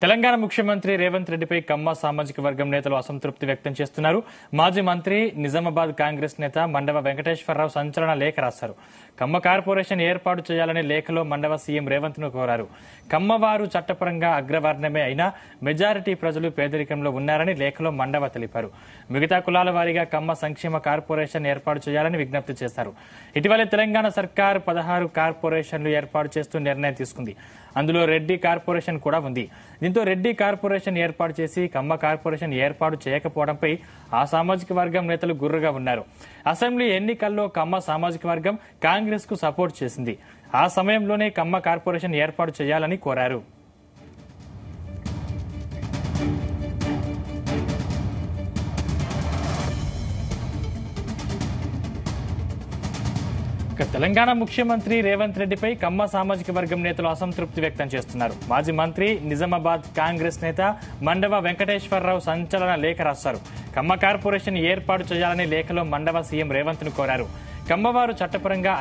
తెలంగాణ ముఖ్యమంత్రి రేవంత్ రెడ్డిపై కమ్మ సామాజిక వర్గం నేతలు అసంతృప్తి వ్యక్తం చేస్తున్నారు. మాజీ మంత్రి నిజామాబాద్ కాంగ్రెస్ నేత మండవ వెంకటేశ్వరరావు సంచలన లేఖ రాశారు. కమ్మ కార్పొరేషన్ ఏర్పాటు చేయాలని లేఖలో మండవ సీఎం రేవంత్ ను కోరారు. కమ్మవారు చట్టపరంగా అగ్రవర్ణమే అయినా మెజారిటీ ప్రజలు పేదరికంలో ఉన్నారని లేఖలో మండవ తెలిపారు. మిగతా కులాల వారీగా కమ్మ సంక్షేమ కార్పొరేషన్ ఏర్పాటు చేయాలని విజ్ఞప్తి చేశారు. ఇటీవలే తెలంగాణ సర్కార్ 16 కార్పొరేషన్లు ఏర్పాటు చేస్తూ నిర్ణయం తీసుకుంది. అందులో రెడ్డి కార్పొరేషన్ కూడా ఉంది. దీంతో రెడ్డి కార్పొరేషన్ ఏర్పాటు చేసి కమ్మ కార్పొరేషన్ ఏర్పాటు చేయకపోవడంపై ఆ సామాజిక వర్గం నేతలు గుర్రుగా ఉన్నారు. అసెంబ్లీ ఎన్నికల్లో కమ్మ సామాజిక వర్గం కాంగ్రెస్ కు సపోర్ట్ చేసింది. ఆ సమయంలోనే కమ్మ కార్పొరేషన్ ఏర్పాటు చేయాలని కోరారు. తెలంగాణ ముఖ్యమంత్రి రేవంత్ రెడ్డిపై కమ్మ సామాజిక వర్గం నేతలు అసంతృప్తి వ్యక్తం చేస్తున్నారు. మాజీ మంత్రి నిజామాబాద్ కాంగ్రెస్ నేత మండవ వెంకటేశ్వరరావు సంచలన లేఖ రాశారు. కమ్మ కార్పొరేషన్ ఏర్పాటు చేయాలని లేఖలో మండవ సీఎం రేవంత్ ను కోరారు. కమ్మవారు చట్టపరంగా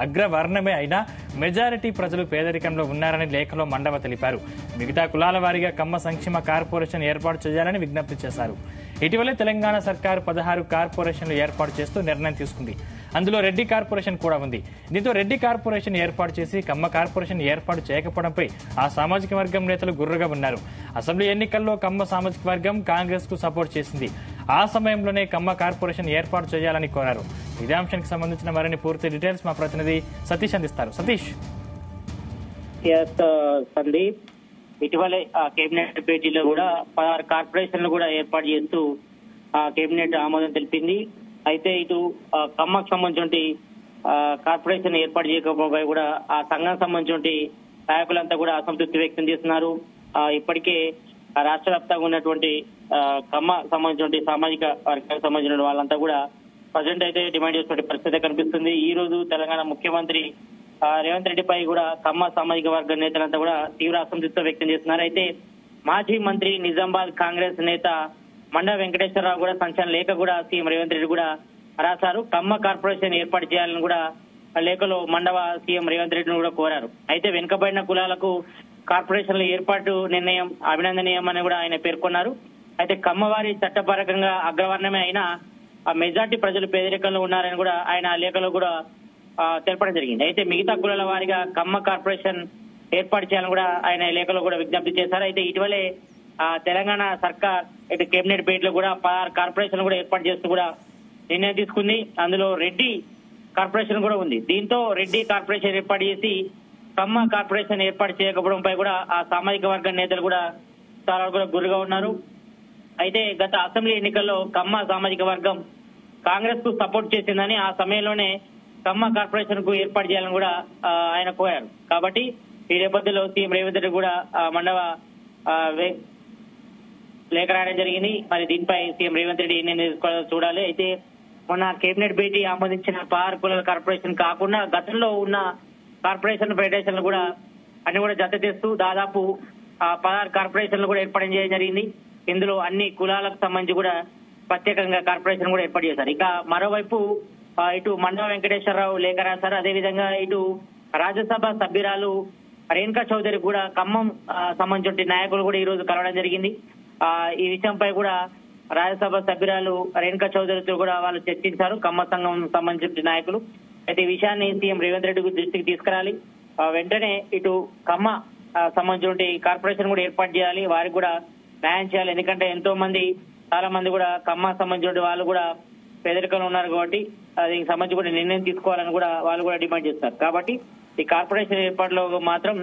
అగ్రవర్ణమే అయినా మెజారిటీ ప్రజలు పేదరికంలో ఉన్నారని లేఖలో మండవ తెలిపారు. మిగతా కులాల వారీగా కమ్మ సంక్షేమ కార్పొరేషన్ ఏర్పాటు చేయాలని విజ్ఞప్తి చేశారు. ఇటీవలే తెలంగాణ సర్కారు 16 కార్పొరేషన్లు ఏర్పాటు చేస్తూ నిర్ణయం తీసుకుంది. అందులో రెడ్డి కార్పొరేషన్ కూడా ఉంది. దీంతో రెడ్డి కార్పొరేషన్ ఏర్పాటు చేసి కమ్మ కార్పొరేషన్ ఏర్పాటు చేయకపోవడంపై ఆ సామాజిక వర్గం నేతలు గుర్రుగా ఉన్నారు. అసెంబ్లీ ఎన్నికల్లో కమ్మ సామాజిక వర్గం కాంగ్రెస్ కు సపోర్ట్ చేసింది. ఆ సమయంలోనే కమ్మ కార్పొరేషన్ ఏర్పాటు చేయాలని కోరారు. ఇదే అంశానికి సంబంధించిన మరిన్ని పూర్తి డీటెయిల్స్ మా ప్రతినిధి సతీష్ అందిస్తారు. సతీష్. సందీప్, ఇటీవలే కేబినెట్ భేటీలో కూడా 16 కార్పొరేషన్లు కూడా ఏర్పాటు చేస్తూ కేబినెట్ ఆమోదం తెలిపింది. అయితే ఇటు కమ్మకు సంబంధించి కార్పొరేషన్ ఏర్పాటు చేయకపోతే కూడా ఆ సంఘం సంబంధించి నాయకులంతా కూడా అసంతృప్తి వ్యక్తం చేస్తున్నారు. ఇప్పటికే రాష్ట్ర వ్యాప్తంగా ఉన్నటువంటి కమ్మ సంబంధించిన సామాజిక వర్గానికి సంబంధించిన వాళ్ళంతా కూడా ప్రజెంట్ అయితే డిమాండ్ చేసినటువంటి పరిస్థితి కనిపిస్తుంది. ఈ రోజు తెలంగాణ ముఖ్యమంత్రి రేవంత్ రెడ్డిపై కూడా కమ్మ సామాజిక వర్గ నేతలంతా కూడా తీవ్ర అసంతృప్తి వ్యక్తం చేస్తున్నారు. అయితే మాజీ మంత్రి నిజామాబాద్ కాంగ్రెస్ నేత మండవ వెంకటేశ్వరరావు కూడా సంచలన లేఖ కూడా సీఎం రేవంత్ రెడ్డి కూడా రాశారు. కమ్మ కార్పొరేషన్ ఏర్పాటు చేయాలని కూడా లేఖలో మండవ సీఎం రేవంత్ రెడ్డిని కూడా కోరారు. అయితే వెనుకబడిన కులాలకు కార్పొరేషన్ల ఏర్పాటు నిర్ణయం అభినందనీయం అని కూడా ఆయన పేర్కొన్నారు. అయితే కమ్మవారి చట్టపరంగా అగ్రవర్ణమే అయినా మెజార్టీ ప్రజలు పేదరికంలో ఉన్నారని కూడా ఆయన లేఖలో కూడా తెలపడం జరిగింది. అయితే మిగతా కులాల వారిగా కమ్మ కార్పొరేషన్ ఏర్పాటు చేయాలని కూడా ఆయన లేఖలో కూడా విజ్ఞప్తి చేశారు. అయితే ఇటీవలే తెలంగాణ సర్కార్ ఇటు కేబినెట్ భేటీలో కూడా 16 కార్పొరేషన్ కూడా ఏర్పాటు చేస్తూ కూడా నిర్ణయం తీసుకుంది. అందులో రెడ్డి కార్పొరేషన్ కూడా ఉంది. దీంతో రెడ్డి కార్పొరేషన్ ఏర్పాటు చేసి కమ్మ కార్పొరేషన్ ఏర్పాటు చేయకపోవడంపై కూడా ఆ సామాజిక వర్గ నేతలు కూడా చాలా కూడా గుర్రుగా ఉన్నారు. అయితే గత అసెంబ్లీ ఎన్నికల్లో కమ్మ సామాజిక వర్గం కాంగ్రెస్ కు సపోర్ట్ చేసిందని ఆ సమయంలోనే కమ్మ కార్పొరేషన్ కు ఏర్పాటు చేయాలని కూడా ఆయన కోరారు. కాబట్టి ఈ నేపథ్యంలో సీఎం రేవంత్ రెడ్డి కూడా మండవ లేఖ రాయడం జరిగింది. మరి దీనిపై సీఎం రేవంత్ రెడ్డి చూడాలి. అయితే మొన్న కేబినెట్ భేటీ ఆమోదించిన 16 కులాల కార్పొరేషన్ కాకుండా గతంలో ఉన్న కార్పొరేషన్ ఫెడరేషన్లు కూడా అన్ని కూడా జత చేస్తూ దాదాపు 16 కార్పొరేషన్లు కూడా ఏర్పాటు చేయడం జరిగింది. ఇందులో అన్ని కులాలకు సంబంధించి కూడా ప్రత్యేకంగా కార్పొరేషన్ కూడా ఏర్పాటు చేశారు. ఇక మరోవైపు ఇటు మండవ వెంకటేశ్వరరావు లేఖ రాశారు. అదేవిధంగా ఇటు రాజ్యసభ సభ్యురాలు రేణుకా చౌదరి కూడా ఖమ్మం సంబంధించిన నాయకులు కూడా ఈ రోజు కలవడం జరిగింది. ఈ విషయంపై కూడా రాజ్యసభ సభ్యురాలు రేణుకా చౌదరితో కూడా వాళ్ళు చర్చించారు, కమ్మ సంఘం సంబంధించిన నాయకులు. అయితే ఈ విషయాన్ని సీఎం రేవంత్ రెడ్డి దృష్టికి తీసుకురాలి. వెంటనే ఇటు కమ్మ సంబంధించిన కార్పొరేషన్ కూడా ఏర్పాటు చేయాలి, వారికి కూడా న్యాయం చేయాలి. ఎందుకంటే ఎంతో మంది చాలా మంది కూడా కమ్మ సంబంధించిన వాళ్ళు కూడా పేదరికంలో ఉన్నారు కాబట్టి దీనికి సంబంధించి కూడా నిర్ణయం తీసుకోవాలని కూడా వాళ్ళు కూడా డిమాండ్ చేస్తారు. కాబట్టి ఈ కార్పొరేషన్ ఏర్పాటులో మాత్రం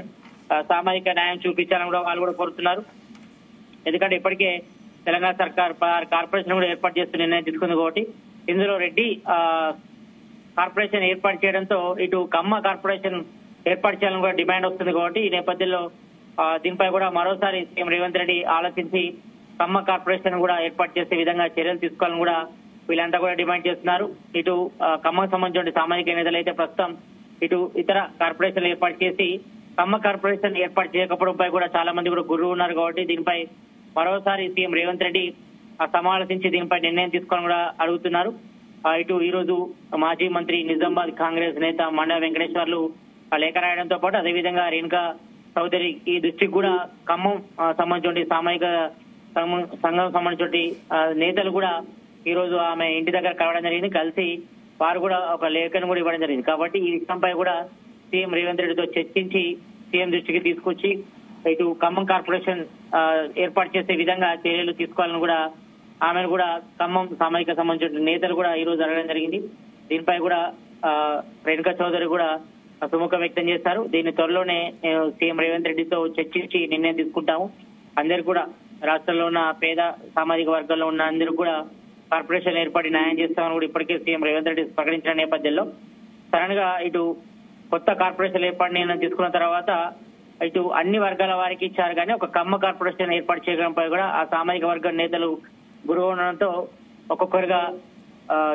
సామాజిక న్యాయం చూపించాలని కూడా వాళ్ళు కూడా కోరుతున్నారు. ఎందుకంటే ఇప్పటికే తెలంగాణ సర్కార్ 16 కార్పొరేషన్ కూడా ఏర్పాటు చేస్తూ నిర్ణయం తీసుకుంది కాబట్టి ఇందులో రెడ్డి కార్పొరేషన్ ఏర్పాటు చేయడంతో ఇటు కమ్మ కార్పొరేషన్ ఏర్పాటు చేయాలని కూడా డిమాండ్ వస్తుంది కాబట్టి ఈ నేపథ్యంలో దీనిపై కూడా మరోసారి సీఎం రేవంత్ రెడ్డి ఆలోచించి కమ్మ కార్పొరేషన్ కూడా ఏర్పాటు చేసే విధంగా చర్యలు తీసుకోవాలని కూడా వీళ్ళంతా కూడా డిమాండ్ చేస్తున్నారు. ఇటు కమ్మకు సంబంధించిన సామాజిక నేతలు అయితే ప్రస్తుతం ఇటు ఇతర కార్పొరేషన్లు ఏర్పాటు చేసి కమ్మ కార్పొరేషన్ ఏర్పాటు చేయకపోవడంపై కూడా చాలా మంది కూడా గుర్రు ఉన్నారు కాబట్టి దీనిపై మరోసారి సీఎం రేవంత్ రెడ్డి సమాలోచించి దీనిపై నిర్ణయం తీసుకోవాలని కూడా అడుగుతున్నారు. ఇటు ఈ రోజు మాజీ మంత్రి నిజామాబాద్ కాంగ్రెస్ నేత మండవ వెంకటేశ్వర్లు లేఖ రాయడంతో పాటు అదేవిధంగా రేణుకా చౌదరి ఈ దృష్టికి కూడా ఖమ్మం సంబంధించిన సామాజిక సంఘం సంబంధించిన నేతలు కూడా ఈ రోజు ఆమె ఇంటి దగ్గర కలవడం జరిగింది. కలిసి వారు కూడా ఒక లేఖను కూడా ఇవ్వడం జరిగింది. కాబట్టి ఈ విషయంపై కూడా సీఎం రేవంత్ రెడ్డితో చర్చించి సీఎం దృష్టికి తీసుకొచ్చి ఇటు ఖమ్మం కార్పొరేషన్ ఏర్పాటు చేసే విధంగా చర్యలు తీసుకోవాలని కూడా ఆమెను కూడా ఖమ్మం సామాజిక సంబంధించిన నేతలు కూడా ఈ రోజు అడగడం జరిగింది. దీనిపై కూడా రేణుకా చౌదరి కూడా సుముఖం వ్యక్తం చేశారు. దీన్ని త్వరలోనే సీఎం రేవంత్ రెడ్డితో చర్చించి నిర్ణయం తీసుకుంటాము. అందరు కూడా రాష్ట్రంలో ఉన్న పేద సామాజిక వర్గాల్లో ఉన్న అందరూ కూడా కార్పొరేషన్ ఏర్పాటు న్యాయం చేస్తామని కూడా ఇప్పటికే సీఎం రేవంత్ రెడ్డి ప్రకటించిన నేపథ్యంలో సడన్ గా ఇటు కొత్త కార్పొరేషన్ ఏర్పాటు నిర్ణయం తీసుకున్న తర్వాత ఇటు అన్ని వర్గాల వారికి ఇచ్చారు కానీ ఒక ఖమ్మ కార్పొరేషన్ ఏర్పాటు చేయడంపై కూడా ఆ సామాజిక వర్గ నేతలు గురువు ఉండడంతో ఒక్కొక్కరుగా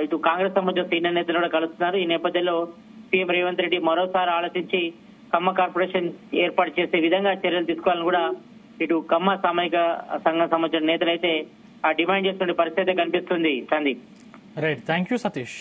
ఇటు కాంగ్రెస్ సంబంధించిన సీనియర్ నేతలు కూడా కలుస్తున్నారు. ఈ నేపథ్యంలో సీఎం రేవంత్ రెడ్డి మరోసారి ఆలోచించి ఖమ్మ కార్పొరేషన్ ఏర్పాటు చేసే విధంగా చర్యలు తీసుకోవాలని కూడా ఇటు ఖమ్మ సామాజిక సంఘం సంబంధించిన నేతలైతే డిమాండ్ చేస్తున్న పరిస్థితి కనిపిస్తుంది. Sandeep. Right, thank you Satish.